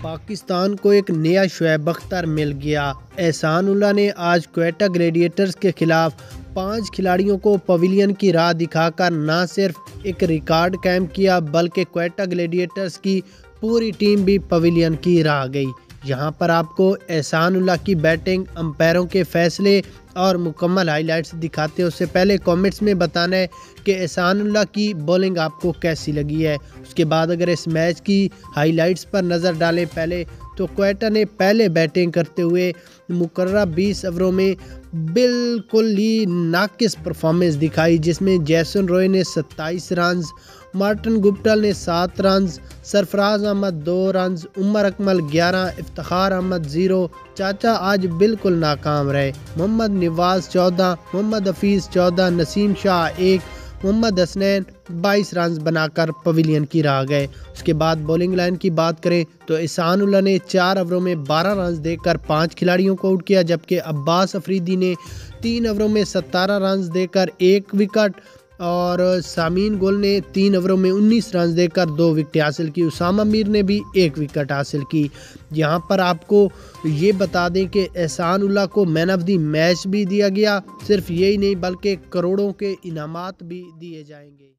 پاکستان کو ایک نیا شعیب اختر مل گیا۔ احسان اللہ نے آج کوئٹہ گلیڈیٹرز کے خلاف 5 کھلاڑیوں کو پویلین کی راہ دکھا کر نہ صرف ایک ریکارڈ قائم کیا بلکہ کوئٹہ گلیڈیٹرز کی پوری ٹیم بھی پویلین کی راہ گئی۔ یہاں پر آپ کو احسان اللہ کی بیٹنگ، امپائروں کے فیصلے اور مکمل ہائی لائٹس دکھاتے ہیں۔ اس سے پہلے کامنٹس میں بتانا ہے کہ احسان اللہ کی بولنگ آپ کو کیسی لگی ہے۔ اس کے بعد اگر اس میچ کی ہائی لائٹس پر نظر ڈالیں پہلے تو کوئٹہ نے پہلے بیٹنگ کرتے ہوئے مقررہ 20 اووروں میں بالکل ہی ناقص پرفارمنس دکھائی، جس میں جیسن روئے نے 27 رنز، مارٹن گپٹل نے 7 رنز، سرفراز احمد 2 رنز، عمر اکمل 11، افتخار احمد 0۔ چاچا آج بالکل ناکام رہے۔ محمد نواز 14، محمد حفیظ 14، نسیم شاہ 1، محمد حسنین 22 رنز بنا کر پویلین کی راہ گئے۔ اس کے بعد بولنگ لائن کی بات کریں تو احسان اللہ نے 4 اووروں میں 12 رنز دے کر 5 کھلاڑیوں کو آؤٹ کیا، جبکہ عباس افریدی نے 3 اووروں میں 17 رنز دے کر 1 وکٹ اور سامین گل نے 3 اووروں میں 19 رنز دے کر 2 وکٹیں حاصل کی۔ اسامہ میر نے بھی 1 وکٹ حاصل کی۔ یہاں پر آپ کو یہ بتا دیں کہ احسان اللہ کو مین آف دی میچ بھی دیا گیا۔ صرف یہی نہیں بلکہ کروڑوں کے انعامات بھی دیے جائیں گے۔